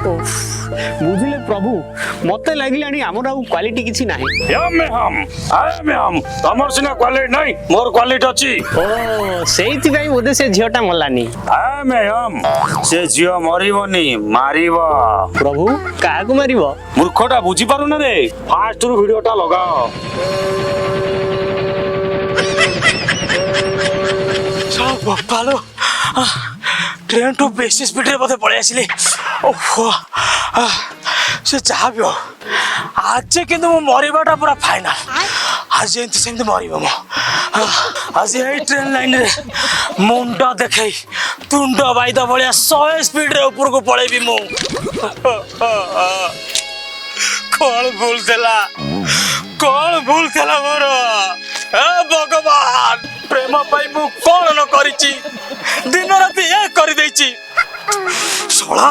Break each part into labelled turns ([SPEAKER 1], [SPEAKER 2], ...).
[SPEAKER 1] बुझिले प्रभु मते लागिलानी हमर आउ क्वालिटी किछि नाही
[SPEAKER 2] तमर सिना क्वालिटी नाही मोर क्वालिटी अछि
[SPEAKER 1] ओ सेइति भाई बोधे से झियोटा मलानी
[SPEAKER 2] से झियो मरिबनी मारिबो
[SPEAKER 1] प्रभु काहाकु मारिबो
[SPEAKER 2] मूर्खटा बुझी पारु ना रे फास्ट रु वीडियोटा लगाओ
[SPEAKER 3] सब बापालो ट्रेन टू बेसी स्पीड रे बोधे पळे आसिले ओहो से जहाँ भी हो आज किंतु मो मरिबाटा पूरा फाइनल आज एंती सेंती मरिबो मो आज ए ट्रेन लाइन रे मुंडा देखै तुंड बाइदा भलिया 100 स्पीड रे ऊपर को पळेबी मो कौन भूल थेला मोर ए भगवान प्रेम पाई मु कौन न करिची दिन रात ए करि देइची सोळा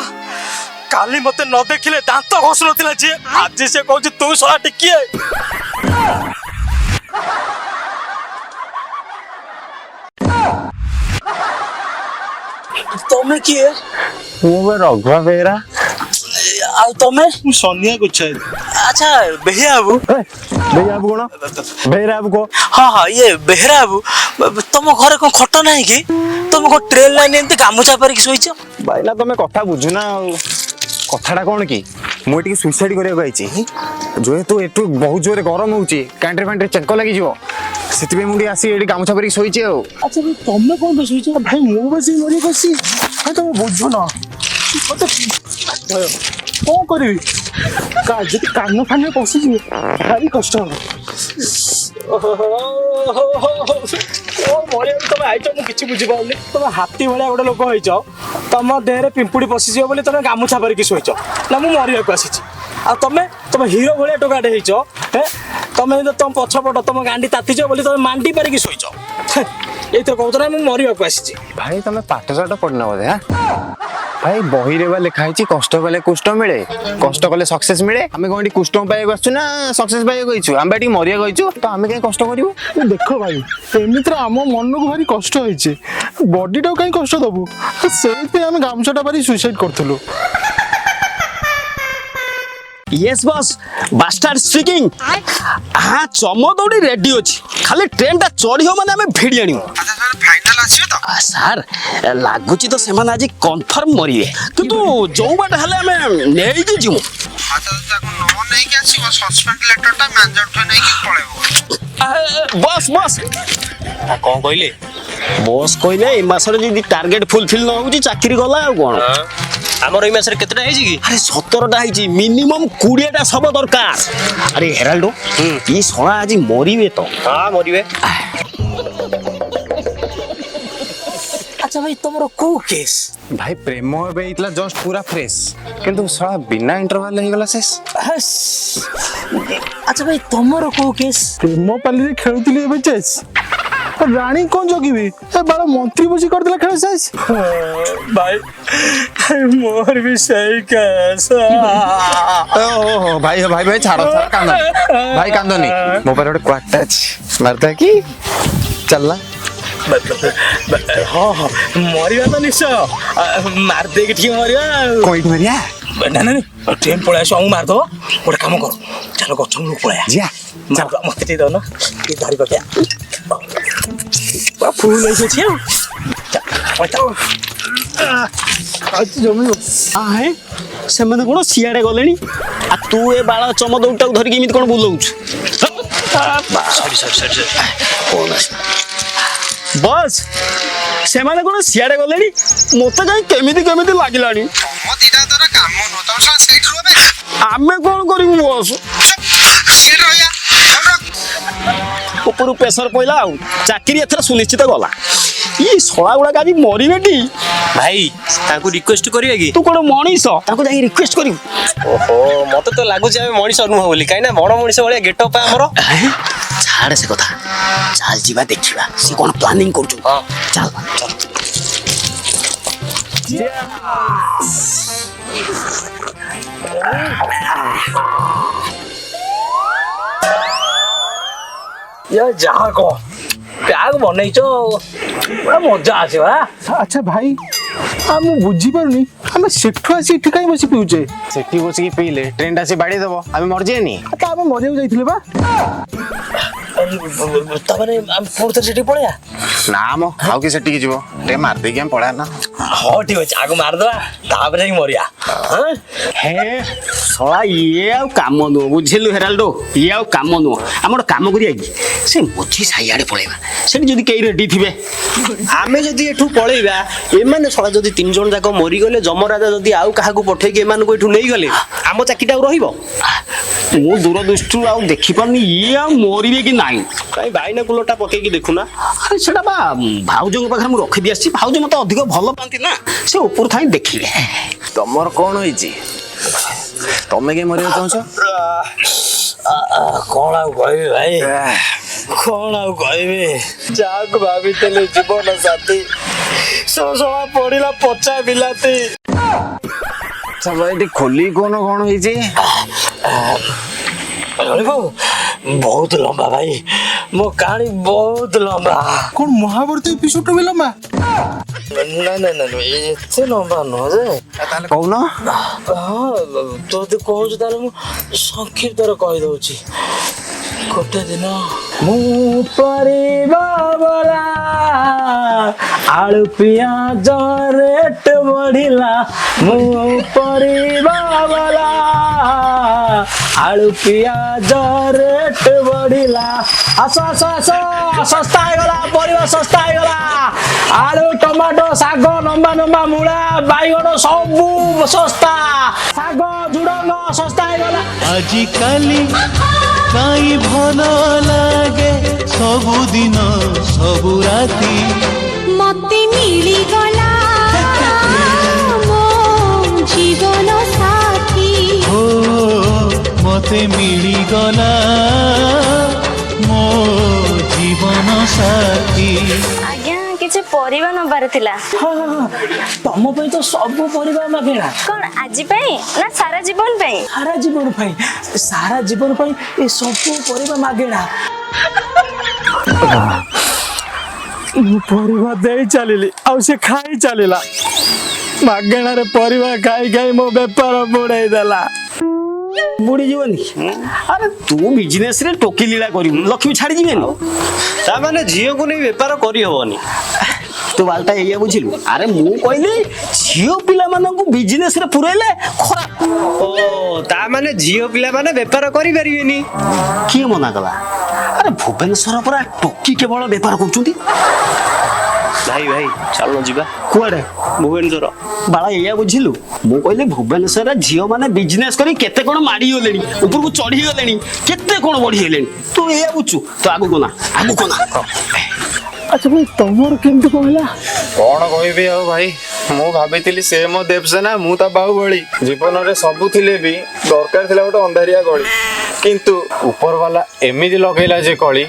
[SPEAKER 3] काली मते न देखिले दांत घस नथिला जे आज से कहू तू सोळा टिकिए तमे किए
[SPEAKER 1] वो रघुआ बेरा
[SPEAKER 3] आ तमे
[SPEAKER 4] सोनिया कुछ है
[SPEAKER 3] अच्छा बेहिया बाबू
[SPEAKER 1] भैया अब कोन भैया अब को
[SPEAKER 3] हाँ हाँ ये बेहरा बाबू तुम घरे कौन खट ना कि तुम को ट्रेन लाइन एमती गामुछा पारिक शोइछ
[SPEAKER 1] भाईना तमे कथा बुझुना कथाटा कोन की मु एटी सुसाइड करिया आइची जेहेतु एटू बहुत जोरे गरम होउची कांट्री फांट्री चेक लागि जिवो सेति मुंडी आसी एटी गामुछा पारिक शोइची आ
[SPEAKER 4] अच्छा भाई तुमने कौन तो सोचा भाई मु बस मरी बसी भाई तुम बुझो ना कौन करी का जति कान फाने पसी जी भारी कष्ट
[SPEAKER 3] ओ मरिया तुम आइछ मु किछि बुझि पाउली तुम हाथी भलिया गोटे लोक होइछ तुम देहरे पिंपुड़ी पसी जियो बोली तुम गामुछा पारिक शोइछ ना मु मरिया को आसीछि आ तुम हीरो भलिया टोकाटे होइछ हे तुम तुम पछपट तुम गांडी ताती जो बोली तुम मांडी पारिक शोइछ एथर कहत ना मु मरिया को आसीछि
[SPEAKER 1] भाई तमे पाठ साठ पढ़ना बोधे हां भाई बही रे वाले खाइची कष्ट कले कुष्ट मिले कष्ट कले सक्सेस मिले हमें कोंडी कुष्ट पाए गछु ना सक्सेस पाए गइछु हम बेटी मरिया गइछु तो हमें के कष्ट करिवो
[SPEAKER 4] देखो भाई एमित्र हम मन को भारी कष्ट होइछे बॉडी टा काई कष्ट दबु सेई पे हम गामछाटा भारी suicide करथलो
[SPEAKER 5] yes boss bastard speaking हां चमदौड़ी रेडी अछि खाली ट्रेन ता चढ़ी हो माने हमें भिड़ी आनियो
[SPEAKER 6] अच्छा सर फाइनल आसीयो तो
[SPEAKER 5] सर लागुची तो सेमान आज कंफर्म मरिए किंतु जो बाट हले हमें नेई के जिमु
[SPEAKER 6] अच्छा ताको नो नहीं के आसीबो सस्पेंड लेटर ता मैनेजर ठे नहीं के पळेबो
[SPEAKER 5] बॉस बॉस
[SPEAKER 3] कौन कहले
[SPEAKER 5] बॉस कहले ए मासरे जदी टारगेट फुलफिल न होउची चाकरी गला आ कोन
[SPEAKER 3] हमर ई मासरे केतटा हेजी की
[SPEAKER 5] अरे 17टा हिची मिनिमम 20टा सब दरकार अरे हेराल्डो ई सोना आज मरिवे तो
[SPEAKER 3] हां मरिवे अच्छा भाई तुमरो को केस
[SPEAKER 1] भाई प्रेम बे इतला जस्ट पूरा फ्रेश किंतु साला बिना इंटरवल हे गला शेष
[SPEAKER 3] अच्छा भाई तुमरो को केस
[SPEAKER 4] प्रेम पाली रे खेलुतली एबे चेस रानी कौन जोगिबी ए बड़ा मंत्री बुझी कर देला खेल शेष
[SPEAKER 3] भाई मोर भी सही केस
[SPEAKER 1] ओ भाई भाई भाई छाड़ो कांदो भाई कांदो नहीं मो पर ଗୋଟେ क्वाट टच मारता की चलला
[SPEAKER 3] हाँ हाँ मरिया तो निश्चय मार दे कि ठीक मरिया
[SPEAKER 1] कोई मरिया
[SPEAKER 3] ना ना नहीं ट्रेन पळे आसो हम मार दो गोटे काम करो चलो गछ लोग पळे
[SPEAKER 1] जिया
[SPEAKER 3] मार मते दे दो ना ये धरी पके बा फूल ऐसे छियो
[SPEAKER 4] आज जमी
[SPEAKER 5] आहे सेमाने कोन सियाडे गलेनी आ तू ए बाळा चमदौटा धरि केमित कोन बुलौछ
[SPEAKER 3] सॉरी
[SPEAKER 5] बस सेमाने कोन सियाडे गलेनी मोते काई केमिति लागिलानी
[SPEAKER 6] मो दिदा तोरा काम नो तो सा सीट रोबे
[SPEAKER 5] आमे कोन करिवु बस
[SPEAKER 6] सीट रोया
[SPEAKER 5] ऊपर प्रेशर पइला आ चाकरी एथरा सुनिश्चित गला ई सोळा गुडा गाजी मरिबेटी
[SPEAKER 3] भाई ताको रिक्वेस्ट करिया की
[SPEAKER 5] तू कोन मनीष ताको जाई रिक्वेस्ट करिवु
[SPEAKER 3] ओहो मते तो लागु जे मनीष अनुभव बोली काई ना बड़ मनीष भलिया गेटअप हमरो
[SPEAKER 5] छाड़ से कथा चल जीवा देखिबा सी कोन प्लानिंग करछु
[SPEAKER 3] हां
[SPEAKER 5] चल
[SPEAKER 3] ये जहाँ को क्या बनई बड़ा मजा आसे
[SPEAKER 4] अच्छा भाई ମୁଁ ବୁଝିପାରୁନି ଆମେ ସେଠୁ ଆସି ଏଠି କାହିଁ ବସି ପିଉଛେ?
[SPEAKER 1] ସେଠି ବସିକି ପିଇଲେ ଟ୍ରେନଟା ଆସି ବାଡେଇ ଦବ, ଆମେ ମରିଯିବାନି?
[SPEAKER 4] ତ ଆମେ ମରିବାକୁ ଯାଇଥିଲେ ବା।
[SPEAKER 3] ତାମାନେ ଆମେ ପୁଣି ଥରେ ସେଠି ପଳେଇବା।
[SPEAKER 1] ନା ମ ଆଉ କି ସେଠିକି ଯିବ, ଟିକେ ମାରିଦେଇକି ଆମେ ପଳେଇବା ନା।
[SPEAKER 3] ହଉ ଠିକ ଅଛି, ଆଗ ମାରିଦବା ତାପରେ ଯାଇକି ମରିବା।
[SPEAKER 5] ହେ ଶଳା ଇଏ ଆଉ କାମ ନୁହଁ, ବୁଝିଲୁ ହେରାଲ୍ଡୋ? ଇଏ ଆଉ କାମ ନୁହଁ। ଆମେ ଗୋଟେ କାମ କରିବା କି ସେ ମଝି ସାଇଆଡେ ପଳେଇବା, ସେଠି ଯଦି କେହି ରେଡି ଥିବେ।
[SPEAKER 7] ଆମେ ଯଦି ଏଠୁ ପଳେଇବା, ଏମାନେ ଶଳା ଯଦି 3 ଜଣ ଯାକ ମରିଗଲେ, ଯମରାଜା ଯଦି ଆଉ କାହାକୁ ପଠେଇକି ଏମାନଙ୍କୁ ଏଠୁ ନେଇଗଲେ, ଆମ ଚାକିଟା ଆଉ ରହିବ?
[SPEAKER 5] ମୁଁ ଦୂରଦୃଷ୍ଟିରୁ ଆଉ ଦେଖିପାରୁନି ଇଏ ଆଉ ମରିବେ କି ନାହିଁ।
[SPEAKER 7] କାଇଁ ବାଇନାକୁଲରଟା ପକେଇକି ଦେଖୁନା।
[SPEAKER 5] ଆରେ ସେଟା ବା ଭାଉଜଙ୍କ ପାଖରେ ମୁଁ ରଖିଦେଇ ଆସିଛି। ଭାଉଜ ମତେ ଅଧିକ ଭଲ ପାଆନ୍ତି ନା, ସେ ଉପରୁ ଥାଇ ଦେଖିଲେ।
[SPEAKER 1] ତମର କଣ ହେଇଛି? ତମେ କାଇଁ ମରିବାକୁ ଚାହୁଁଛ?
[SPEAKER 3] କଣ ଆଉ କହିବି ଭାଇ, କଣ ଆଉ କହିବି? ଯାହାକୁ ଭାବିଥିଲେ ଜୀବନ ସାଥୀ, ଶଳା ପଡିଲା ପଚା ବିଲାତି।
[SPEAKER 1] ଏଠି ଖୋଲି କଣ ହେଇଛି?
[SPEAKER 3] ବହୁତ ଲମ୍ବା ଭାଇ, ମୋ କାହାଣୀ ବହୁତ ଲମ୍ବା।
[SPEAKER 4] କଣ ମହାଭାରତ ଏପିସୋଡ ବି ଲମ୍ବା?
[SPEAKER 3] ନା ଏତେ ଲମ୍ବା ନୁହଁ ଯେ।
[SPEAKER 1] ତାହେଲେ କହୁନ।
[SPEAKER 3] ହଁ ତୁ ଯଦି କହୁଛୁ ତାହେଲେ ମୁଁ ସଂକ୍ଷିପ୍ତରେ କହିଦଉଛି। ଗୋଟେ ଦିନ ମୁଁ ପରିବା ବଲା, ଆଳୁ ପିଆଜ ରେଟ୍ ବଢିଲା। ମୁଁ ପରିବା ବଲା, ଆଳୁ ପିଆଜ ରେଟ୍ ବଢିଲା। ଆସ ଆସ ଆସ, ଶସ୍ତା ହେଇଗଲା, ପରିବା ଶସ୍ତା ହେଇଗଲା। ଆଳୁ ଟମାଟୋ ଶାଗ ଲମ୍ବା ଲମ୍ବା ମୂଳା ବାଇଗଣ ସବୁ ଶସ୍ତା। ଶାଗ ଝୁଡଙ୍ଗ ଶସ୍ତା ହେଇଗଲା।
[SPEAKER 8] ଆଜିକାଲି କାଇଁ ଭଲ ଲାଗେ ସବୁଦିନ ସବୁ ରାତି
[SPEAKER 9] ମତେ ମିଳିଗଲା ମୋ ଜୀବନ ସାଥୀ।
[SPEAKER 8] ଓ ମତେ ମିଳିଗଲା ମୋ ଜୀବନ ସାଥୀ।
[SPEAKER 9] ଆଜ୍ଞା କିଛି ପରିବା ନବାର ଥିଲା।
[SPEAKER 3] ତମ ପାଇଁ ତ ସବୁ ପରିବା ମାଗେଣା।
[SPEAKER 9] କଣ ଆଜି ପାଇଁ ନା ସାରା ଜୀବନ ପାଇଁ?
[SPEAKER 3] ସାରା ଜୀବନ ପାଇଁ, ସାରା ଜୀବନ ପାଇଁ ଏ ସବୁ ପରିବା ମାଗେଣା। ମୁଁ ପରିବା ଦେଇ ଚାଲିଲି, ଆଉ ସେ ଖାଇ ଚାଲିଲା। ମାଗେଣାରେ ପରିବା ଖାଇ ଖାଇ ମୋ ବେପାର ବୁଡେଇ ଦେଲା।
[SPEAKER 5] ବୁଡିଯିବନି? ଆରେ ତୁ ବିଜନେସ ରେ ଟୋକି ଲୀଳା କରିବୁ, ଲକ୍ଷ୍ମୀ ଛାଡି ଯିବେନି।
[SPEAKER 7] ତାମାନେ ଝିଅକୁ ନେଇ ବେପାର କରିହବନି।
[SPEAKER 5] ତୁ ବାଲଟା ଏଇଆ ବୁଝିଲୁ? ଆରେ ମୁଁ କହିଲି ଝିଅ ପିଲାମାନଙ୍କୁ ବିଜନେସ ରେ ପୁରେଇଲେ ଖରାପ।
[SPEAKER 7] ଓ ତାମାନେ ଝିଅ ପିଲାମାନେ ବେପାର କରିପାରିବେନି?
[SPEAKER 5] କିଏ ମନା କଲା? ଆରେ ଭୁବନେଶ୍ୱର ପରା ଟୋକି କେବଳ ବେପାର କରୁଛନ୍ତି।
[SPEAKER 7] ଭାଇ ଭାଇ ଚାଲୁନ ଯିବା।
[SPEAKER 5] କୁଆଡେ?
[SPEAKER 7] ଭୁବନେଶ୍ୱର।
[SPEAKER 5] ବାଳା ଏଇଆ ବୁଝିଲୁ? ମୁଁ କହିଲି ଭୁବନେଶ୍ୱରରେ ଝିଅ ମାନେ ବିଜନେସ କରି କେତେ କଣ ମାଡି ଗଲେଣି, ଉପରକୁ ଚଢି ଗଲେଣି, କେତେ କଣ ବଢିଗଲେଣି। ତୁ ଏଇଆ ବୁଝୁ, ତୁ ଆଗକୁ ନା ଆଗକୁ ନା।
[SPEAKER 3] ଆଚ୍ଛା ଭାଇ ତମର କେମିତି କଣ ହେଲା?
[SPEAKER 1] କଣ କହିବି ଆଉ ଭାଇ, ମୁଁ ଭାବିଥିଲି ସେ ମୋ ଦେବସେନା, ମୁଁ ତା ବାହୁବଳି। ଜୀବନରେ ସବୁ ଥିଲେ ବି ଦରକାର ଥିଲା ଗୋଟେ ଅନ୍ଧାରିଆ ଗଳି, କିନ୍ତୁ ଉପର ବାଲା ଏମିତି ଲଗେଇଲା ଯେ କଳି,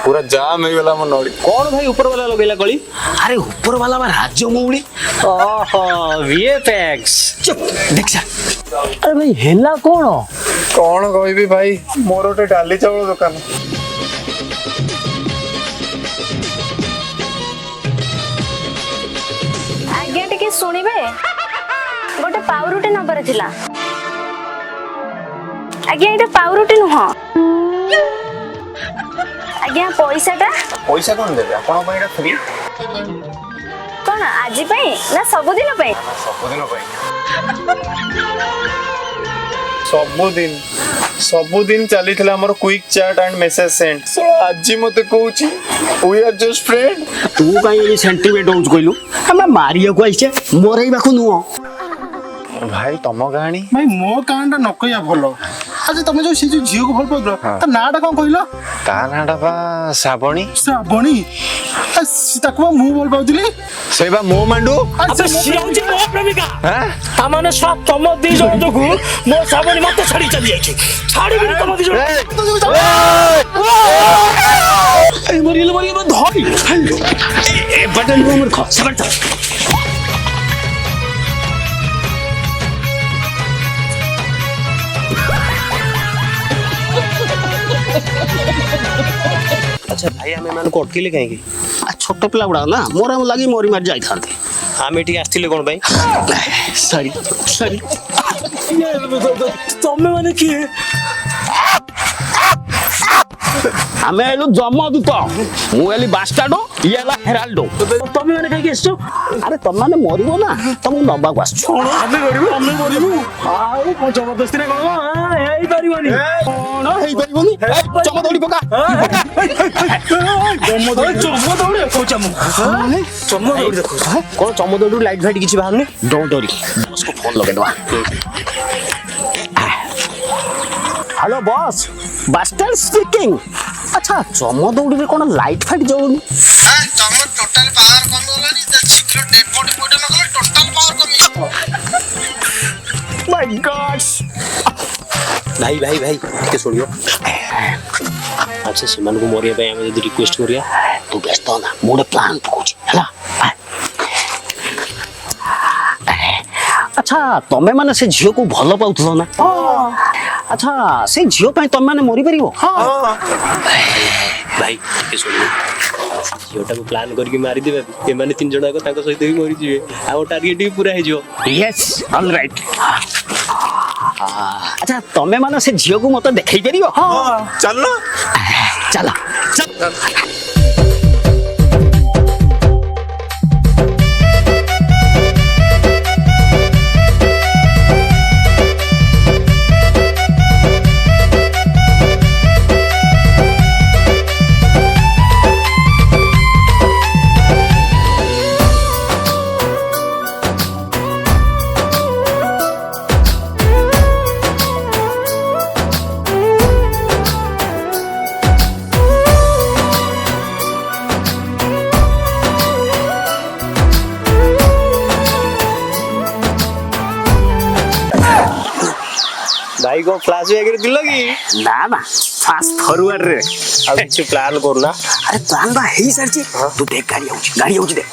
[SPEAKER 1] ପୁରା ଜାମ୍ ହେଇଗଲା ମୋ ନଳି।
[SPEAKER 7] କଣ ଭାଇ ଉପର ବାଲା ଲଗେଇଲା କଳି?
[SPEAKER 5] ଆରେ ଉପର ବାଲା ବା ରାଜମୌଳି।
[SPEAKER 7] ଓହୋ VFX।
[SPEAKER 5] ଚୁପ ଦେଖିଆ।
[SPEAKER 3] ଆରେ ଭାଇ ହେଲା କଣ?
[SPEAKER 1] କଣ କହିବି ଭାଇ, ମୋର ଗୋଟେ ଡାଲି ଚାଉଳ ଦୋକାନ।
[SPEAKER 9] ଆଜ୍ଞା ଟିକେ ଶୁଣିବେ, ଗୋଟେ ପାଉରୁଟି ନବାର ଥିଲା। ଆଜ୍ଞା ଏଇଟା ପାଉରୁଟି ନୁହଁ। ଆଜ୍ଞା ପଇସାଟା?
[SPEAKER 1] ପଇସା କଣ ଦେବେ, ଆପଣଙ୍କ ପାଇଁ ଏଇଟା ଫ୍ରି।
[SPEAKER 9] କଣ ଆଜି ପାଇଁ ନା ସବୁଦିନ ପାଇଁ?
[SPEAKER 1] ସବୁଦିନ ପାଇଁ। ସବୁଦିନ ଚାଲିଥିଲା ଆମର quick chat and message send. ଆଜି ମତେ କହୁଛି वी आर जस्ट फ्रेंड।
[SPEAKER 5] ତୁ କାଇଁ ଏଇ ସେଣ୍ଟିମେଣ୍ଟ ହଉଛୁ କହିଲୁ? ଆମେ ମାରିବାକୁ ଆଇଛେ, ମରେଇବାକୁ ନୁହଁ।
[SPEAKER 1] ଭାଇ ତମ କାହାଣୀ?
[SPEAKER 4] ଭାଇ ମୋ କାହାଣୀଟା ନ କହିବା ଭଲ। ଆଚ୍ଛା ତମେ ଯୋଉ ସେ ଯୋଉ ଝିଅକୁ ଭଲ ପାଉଥିଲ, ତା ନାଁଟା କଣ କହିଲ?
[SPEAKER 1] ତା ନାଁଟା ବା ଶ୍ରାବଣୀ।
[SPEAKER 4] ଶ୍ରାବଣୀ? ତାକୁ ବା ମୁଁ ଭଲ ପାଉଥିଲି।
[SPEAKER 1] ସେଇ ବା ମୋ ମାଣ୍ଡୁ।
[SPEAKER 3] ଆବେ ସିଏ ହଉଛି ମୋ ପ୍ରେମିକା।
[SPEAKER 1] ହାଁ?
[SPEAKER 3] ତାମାନେ ତମ ଦି ଜଣ ଯୋଗୁ ମୋ ଶ୍ରାବଣୀ ମତେ ଛାଡି ଚାଲି ଯାଇଛି। ଛାଡିବିନି ତମ ଦି ଜଣ।
[SPEAKER 5] ମରିଗଲେ ଧରି ଏବାଟେ ନୁହଁ ମୂର୍ଖ, ସେବାଟେ ଚାଲ।
[SPEAKER 7] ଆଚ୍ଛା ଭାଇ ଆମେ ଏମାନଙ୍କୁ ଅଟକେଇଲେ କାହିଁକି?
[SPEAKER 5] ଛୋଟ ପିଲା ଗୁଡା ନା ମୋର ଲାଗି ମରି ମାରି ଯାଇଥାନ୍ତେ।
[SPEAKER 7] ଆମେ ଏଠିକି ଆସିଥିଲେ କଣ ପାଇଁ?
[SPEAKER 5] ସରି ସରି
[SPEAKER 3] ତମେ ମାନେ କିଏ?
[SPEAKER 5] ଆମେ ହେଲୁ ଯମଦୂତ। ମୁଁ ହେଲି ବାଷ୍ଟାର୍ଡ, ଇଏ ହେଲା ହେରାଲ୍ଡୋ।
[SPEAKER 3] ତମେ ମାନେ କାହିଁକି ଆସିଛ?
[SPEAKER 5] ଆରେ ତମମାନେ ମରିବ ନା, ତମକୁ ନବାକୁ ଆସିଛୁ।
[SPEAKER 3] ଆମେ ମରିବୁ ଆଉ କଣ ଜବରଦସ୍ତିରେ କଣ ହେଇପାରିବନି?
[SPEAKER 5] କଣ ହେଇପାରିବନି? ଚମ ଦୌଡ଼ି ପକା।
[SPEAKER 7] କଣ ଚମଦଉଡୁ ଲାଇଟ୍ ଫାଇଟ୍ କିଛି ବାହାରୁନି?
[SPEAKER 5] ଡୋଣ୍ଟ ଡରି, ବସ୍କୁ ଫୋନ୍ ଲଗେଇଦବା। Hello boss, bastard speaking. ଆଚ୍ଛା ଚମ ଦୌଡ଼ିରେ କଣ ଲାଇଟ୍ ଫାଇଟ୍ ଜଳୁନି?
[SPEAKER 6] ତମ ଟୋଟାଲ ପାୱାର କମିଗଲାଣି ଶୀଘ୍ର ଡେଡ୍ ବଡି ପଇଠ ନ କଲେ ଟୋଟାଲ ପାୱାର କମିଯିବ।
[SPEAKER 5] ମାଇ ଗଡ୍।
[SPEAKER 7] ଭାଇ ଭାଇ ଭାଇ ଟିକେ ଶୁଣିବ। ଆଚ୍ଛା ସେମାନଙ୍କୁ ମରିବା ପାଇଁ ଆମେ ଯଦି ରିକ୍ୱେଷ୍ଟ କରିବା?
[SPEAKER 5] ତୁ ବ୍ୟସ୍ତ ନା, ମୁଁ ଗୋଟେ ପ୍ଲାନ୍ ପକଉଛି ହେଲା। ଆଚ୍ଛା ତମେ ମାନେ ସେ ଝିଅକୁ ଭଲ ପାଉଥିଲ ନା? ଆଚ୍ଛା ସେ ଝିଅ ପାଇଁ ତମେ ମାନେ ମରିପାରିବ?
[SPEAKER 7] ଭାଇ ଟିକେ ଶୁଣିବ। ଝିଅଟାକୁ ପ୍ଲାନ୍ କରିକି ମାରିଦେବେ, ଏମାନେ 3 ଜଣ ଯାକ ତାଙ୍କ ସହିତ ବି ମରିଯିବେ। ଆମ ଟାର୍ଗେଟ ବି ପୁରା ହେଇଯିବ।
[SPEAKER 5] Yes all right. ଆଚ୍ଛା ତମେ ମାନେ ସେ ଝିଅକୁ ମତେ ଦେଖେଇ ପାରିବ?
[SPEAKER 1] ଚାଲ
[SPEAKER 5] ଚାଲ ଚାଲ।
[SPEAKER 7] ଭାଇ କଣ ଫ୍ଲାସ୍ ବ୍ୟାଗରେ ଥିଲ କି?
[SPEAKER 5] ନା ନା ଫାଷ୍ଟ ଫରୱାର୍ଡ ରେ।
[SPEAKER 7] ଆଉ କିଛି ପ୍ଲାନ୍ କରୁନା?
[SPEAKER 5] ଆରେ ପ୍ଲାନ୍ ବା ହେଇସାରିଛି। ତୁ ଦେଖ ଗାଡି ଆଉଛି ଦେଖ।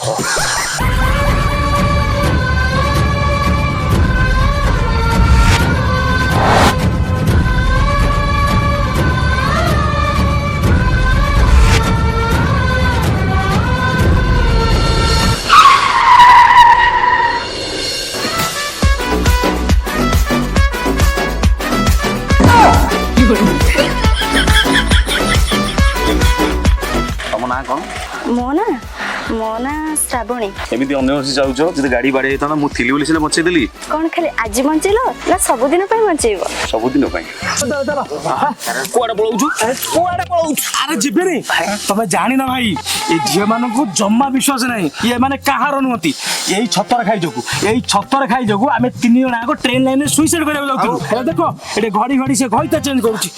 [SPEAKER 2] ତମ ନାଁ କଣ?
[SPEAKER 9] ମୋ ନା ଶ୍ରାବଣୀ।
[SPEAKER 2] ଏମିତି ଅନ୍ୟ ବର୍ଷ ଯାଉଛ, ଯଦି ଗାଡି ବାଡେଇ ହେଇଥାନ୍ତା ମୁଁ ଥିଲି ବୋଲି ସିନା ବଞ୍ଚେଇଦେଲି।
[SPEAKER 9] କଣ ଖାଲି ଆଜି ବଞ୍ଚେଇଲ ନା ସବୁଦିନ ପାଇଁ ବଞ୍ଚେଇବ?
[SPEAKER 2] ସବୁଦିନ ପାଇଁ।
[SPEAKER 5] କୁଆଡେ ପଳଉଛୁ? କୁଆଡେ ପଳଉଛୁ?
[SPEAKER 3] ଆରେ ଯିବେନି। ତମେ ଜାଣିନ ଭାଇ, ଏ ଝିଅ ମାନଙ୍କୁ ଜମା ବିଶ୍ୱାସ ନାହିଁ। ଇଏ ମାନେ କାହାର ନୁହନ୍ତି। ଏଇ ଛତର ଖାଇ ଯୋଗୁ ଆମେ 3 ଜଣ ଯାକ ଟ୍ରେନ ଲାଇନରେ ସୁଇସାଇଡ କରିବାକୁ ଯାଉଥିଲୁ। ଏ ଦେଖ ଏଠି ଘଡି ସେ ଘଇତା ଚେଞ୍ଜ କରୁଛି।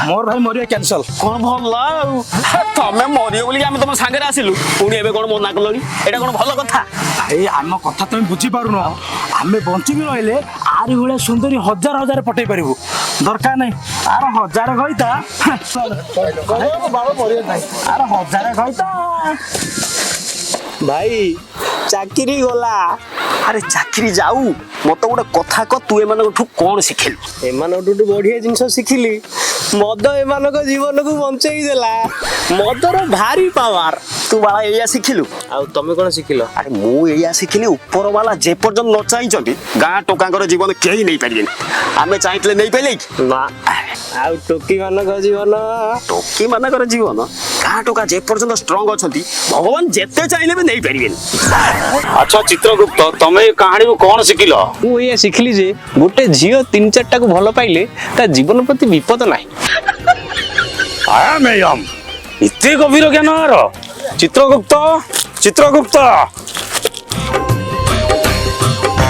[SPEAKER 3] ମୋର ଭାଇ ମରିବା କ୍ୟାନସଲ।
[SPEAKER 5] କଣ ଭଲ ଆଉ ତମେ ମରିବ ବୋଲି ଆମେ ତମ ସାଙ୍ଗରେ ଆସିଲୁ, ପୁଣି ଏବେ କଣ ମନା କଲଣି? ଏଇଟା କଣ ଭଲ କଥା?
[SPEAKER 3] ଭାଇ ଆମ କଥା ତମେ ବୁଝିପାରୁନ। ଆମେ ବଞ୍ଚିବି ରହିଲେ ଆରି ଭଳିଆ ସୁନ୍ଦରୀ ହଜାର ପଟେଇ ପାରିବୁ। ଦରକାର ନାହିଁ ଆର 1000 ଘଇତା। ଆର 1000 ଘଇତା।
[SPEAKER 7] ଭାଇ ଚାକିରି ଗଲା।
[SPEAKER 5] ଆରେ ଚାକିରି ଯାଉ, ମତେ ଗୋଟେ କଥା କହ, ତୁ ଏମାନଙ୍କଠୁ କଣ ଶିଖିଲୁ?
[SPEAKER 7] ଏମାନଙ୍କଠୁ ବଢିଆ ଜିନିଷ ଶିଖିଲି। ମଦ ଏମାନଙ୍କ ଜୀବନକୁ ବଞ୍ଚେଇ ଦେଲା। ମଦର ଭାରି ପାୱାର।
[SPEAKER 5] ତୁ ବାଳା ଏଇଆ ଶିଖିଲୁ?
[SPEAKER 7] ଆଉ ତମେ କଣ ଶିଖିଲ?
[SPEAKER 5] ଆରେ ମୁଁ ଏଇଆ ଶିଖିଲି, ଉପର ବାଲା ଯେ ପର୍ଯ୍ୟନ୍ତ ନ ଚାହିଁଛନ୍ତି ଗାଁ ଟୋକାଙ୍କର ଜୀବନ କେହି ନେଇପାରିବେନି। ଆମେ ଚାହିଁଥିଲେ ନେଇପାରିଲେ କି?
[SPEAKER 7] ନା। ଆଉ ଟୋକି ମାନଙ୍କ ଜୀବନ?
[SPEAKER 5] ଟୋକି ମାନଙ୍କର ଜୀବନ, ଗାଁ ଟୋକା ଯେ ପର୍ଯ୍ୟନ୍ତ ଷ୍ଟ୍ରଙ୍ଗ ଅଛନ୍ତି, ଭଗବାନ ଯେତେ ଚାହିଁଲେ ବି ନେଇପାରିବେନି।
[SPEAKER 2] ଆଚ୍ଛା ଚିତ୍ରଗୁପ୍ତ, ତମେ ଏ କାହାଣୀରୁ କଣ ଶିଖିଲ?
[SPEAKER 7] ମୁଁ ଏଇଆ ଶିଖିଲି ଯେ ଗୋଟେ ଝିଅ 3-4ଟାକୁ ଭଲ ପାଇଲେ ତା ଜୀବନ ପ୍ରତି ବିପଦ ନାହିଁ।
[SPEAKER 2] ଏତେ ଗଭୀର ଜ୍ଞାନ ଚିତ୍ରଗୁପ୍ତ।